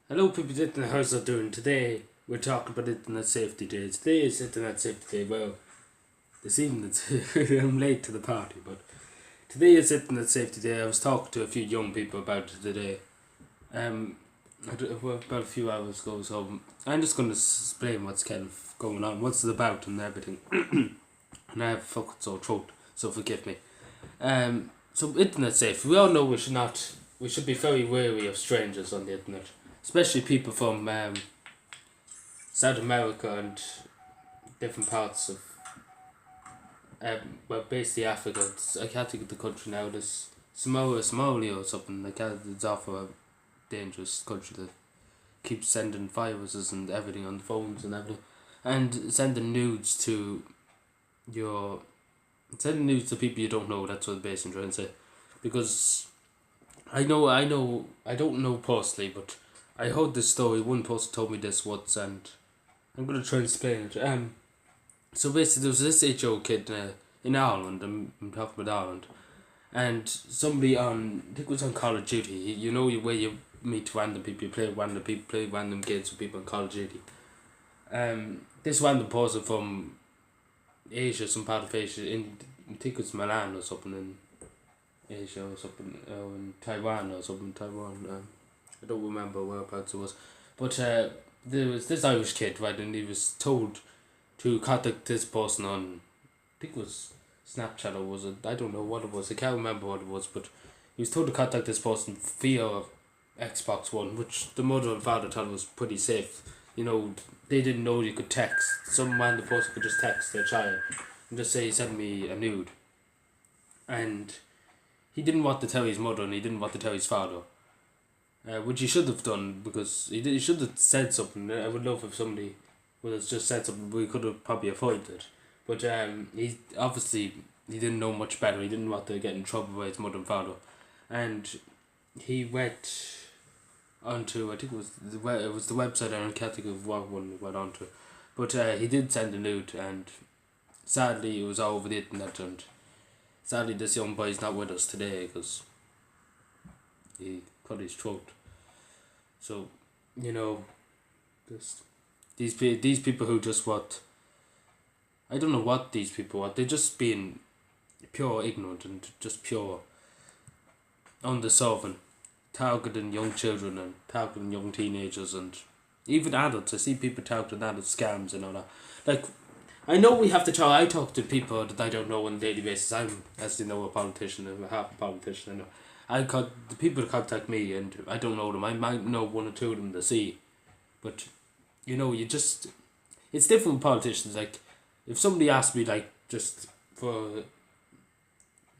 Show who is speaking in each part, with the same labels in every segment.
Speaker 1: Hello people, internet, how's it doing? Today we're talking about Internet Safety Day. Today is Internet Safety Day. Well, this evening I'm late to the party, but today is Internet Safety Day. I was talking to a few young people about it today. Um, about a few hours ago, so I'm just going to explain what's kind of going on, what's it about, and everything. And I have a fucking sore throat, so forgive me. So internet safety. We all know we should be very wary of strangers on the internet, especially people from South America and different parts of basically Africa. I can't think of the country now. There's Somalia or something. I can't. It's awful a dangerous country that keeps sending viruses and everything on the phones and everything, and your sending news to people you don't know. That's what I'm basically trying to say, because I don't know personally, but I heard this story. One person told me this once, and I'm gonna try and explain it. So basically, there was this HO kid in Ireland. I'm talking about Ireland, and somebody on, I think it was on Call of Duty. You know where you meet random people, you play with random people, play random games with people on Call of Duty. This random person from Asia, some part of Asia, I think it's Milan or something in Asia or something, or in Taiwan or something. Taiwan. I don't remember whereabouts it was, but there was this Irish kid, right, and he was told to contact this person on, I think it was Snapchat, or was it? I don't know what it was. I can't remember what it was, but he was told to contact this person via Xbox One, which the mother and father thought was pretty safe. You know, they didn't know you could text. Some random person could just text their child and just say, "Send me a nude," and he didn't want to tell his mother and he didn't want to tell his father. Which he should have done, because he should have said something. I would love if somebody would have just said something. We could have probably avoided it. But he didn't know much better. He didn't want to get in trouble by his mother and father, and he went onto, I think it was the website. I can't think of what one he went onto, but he did send a nude, and sadly it was all over the internet, and sadly this young boy is not with us today because he cut his throat. So, you know, just these people who just what, I don't know what these people want. They're just being pure ignorant and just pure undeserving, targeting young children and targeting young teenagers and even adults. I see people targeting adult scams and all that. Like, I know we have to talk. I talk to people that I don't know on a daily basis. I'm, as you know, a politician. I'm a half a politician. I know. The people that contact me, and I don't know them. I might know one or two of them to see, but you know, it's different with politicians. Like, if somebody asks me, like, just for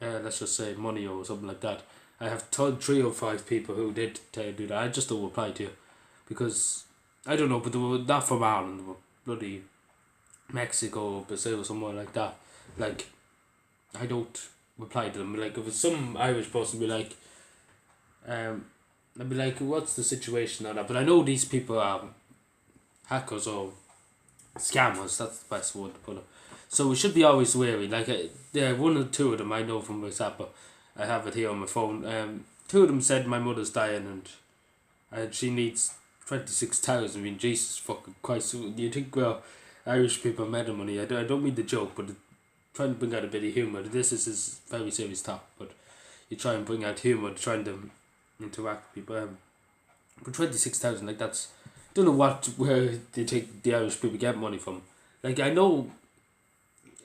Speaker 1: let's just say money or something like that, I have told 3 or 5 people who did do that. I just don't reply to you, because I don't know, but they were not from Ireland. They were bloody Mexico, Brazil, somewhere like that. Like, I don't reply to them. Like, if it's some Irish person, be like, I'd be like, what's the situation on that? But I know these people are hackers or scammers. That's the best word to put it. So we should be always wary. Like, one or two of them I know from WhatsApp. I have it here on my phone. 2 of them said my mother's dying and she needs 26,000. I mean, Jesus fucking Christ. You think, well, Irish people are mad of money. I don't mean the joke, but trying to bring out a bit of humour. This is very serious talk, but you try and bring out humour, trying to interact with people. But 26,000, like, that's, I don't know where they take the Irish people get money from. Like, I know,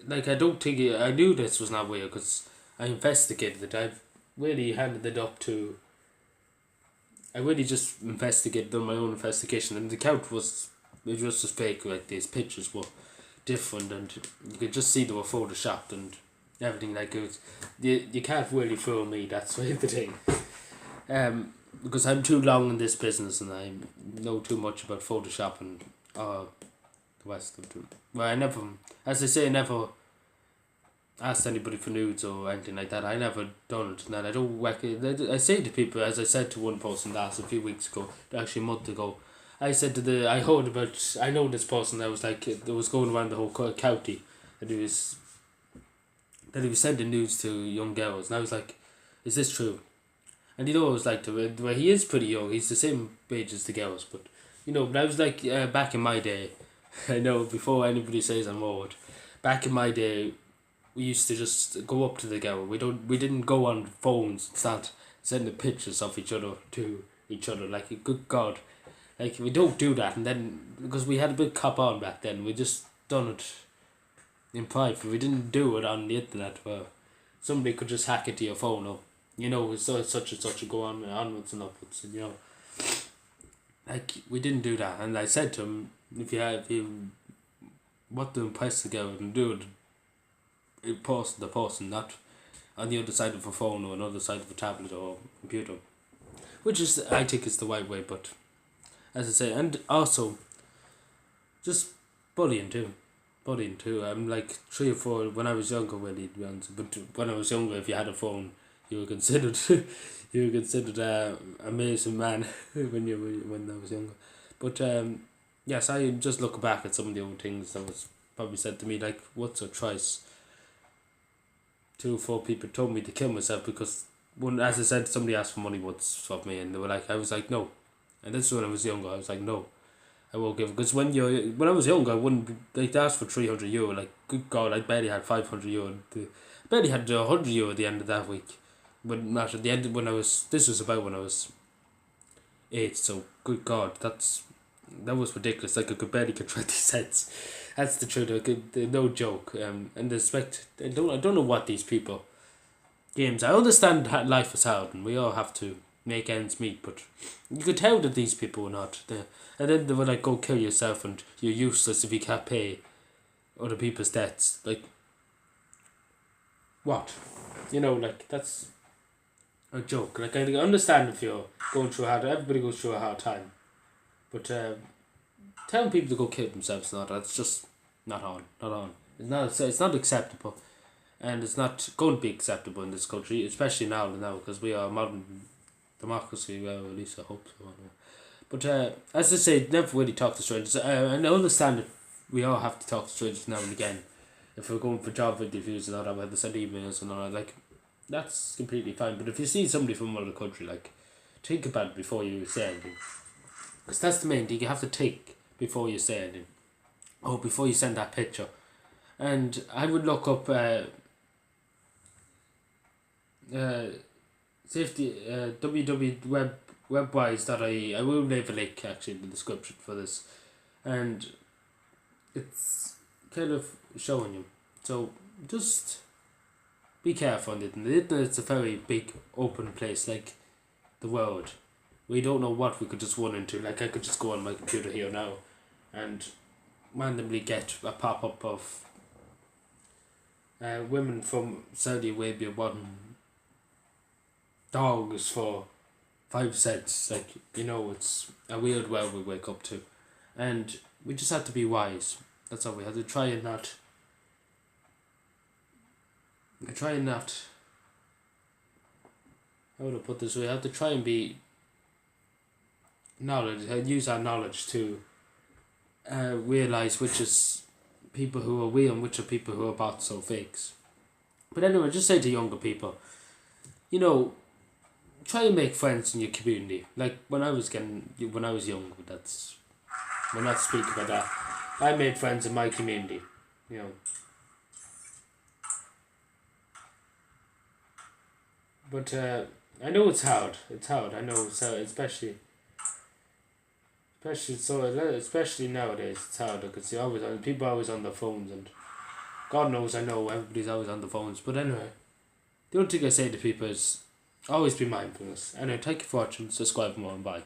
Speaker 1: like, I don't think I knew this was not weird because I investigated it. I've really handed it up to. I really just done my own investigation, and the account was, it was just fake. Like, these pictures were different, and you could just see they were photoshopped and everything. Like, it was, you can't really fool me. That's the thing. Because I'm too long in this business and I know too much about Photoshop and the rest of it. Well, I never, as I say, I never asked anybody for nudes or anything like that. I never done it, and I don't I say to people, as I said to one person last a few weeks ago, actually a month ago, I said I know this person that was like, that was going around the whole county, and he was sending nudes to young girls, and I was like, is this true? And you know, it was like where he is pretty young. He's the same age as the girls, but you know, but I was like back in my day. I know before anybody says I'm old. Back in my day, we used to just go up to the girl. We didn't go on phones and start sending pictures of each other to each other. Like good God, like we don't do that. And then because we had a big cop on back then, we just done it in private. We didn't do it on the internet where somebody could just hack into your phone or you know so such and such and go on onwards and upwards. And you know, like we didn't do that. And I said to him, if you want to impress the girl and do it in person, the person, not on the other side of a phone or another side of a tablet or computer, which is I think is the right way. But as I say, and also just bullying too. Bullying too. I'm like 3 or 4 when I was younger, really, to be honest. But when I was younger, if you had a phone, you were considered you were considered a amazing man when I was younger. But yes, I just look back at some of the old things that was probably said to me, like once or twice. 2 or 4 people told me to kill myself because when, as I said, somebody asked for money once of me, and they were like, I was like no, and this is when I was younger. I was like no. I won't give because when I was younger, I wouldn't like ask for €300. Like good God, I barely had €500. I barely had €100 at the end of that week, but not at the end when I was. This was about when I was 8. So good God, that was ridiculous. Like I could barely get 20 cents. That's the truth. No joke. And respect. I don't know what these people games. I understand life is hard, and we all have to make ends meet, but you could tell that these people were not. And then they were like, go kill yourself and you're useless if you can't pay other people's debts. Like, what? You know, like, that's a joke. Like, I understand if you're going through everybody goes through a hard time. But telling people to go kill themselves, that's just not on. It's not acceptable. And it's not going to be acceptable in this country, especially now, because we are a modern democracy, well, at least I hope so. But as I say, never really talk to strangers. And I understand that we all have to talk to strangers now and again. If we're going for job interviews and all that, we have to send emails and all that, like, that's completely fine. But if you see somebody from another country, like, think about it before you say anything. Because that's the main thing, you have to think before you say anything. Or before you send that picture. And I would look up safety www.webwise.ie. I will leave a link actually in the description for this, and it's kind of showing you. So just be careful on the internet. The internet's a very big open place, like the world. We don't know what we could just run into. Like I could just go on my computer here now, and randomly get a pop up of women from Saudi Arabia wanting dogs for 5 cents. Like, you know, it's a weird world we wake up to, and we just have to be wise. That's all. We have to try and not how would I put this? We have to try and be knowledge and use our knowledge to realize which is people who are real and which are people who are bots or fakes. But anyway, just say to younger people, you know, try and make friends in your community. Like when I was young, we're not speaking about that. I made friends in my community, you know. But I know it's hard. I know it's hard, especially nowadays. It's hard because people are always on their phones, and God knows I know everybody's always on the phones. But anyway, the only thing I say to people is always be mindfulness. Anyway, thank you for watching. Subscribe more and bye.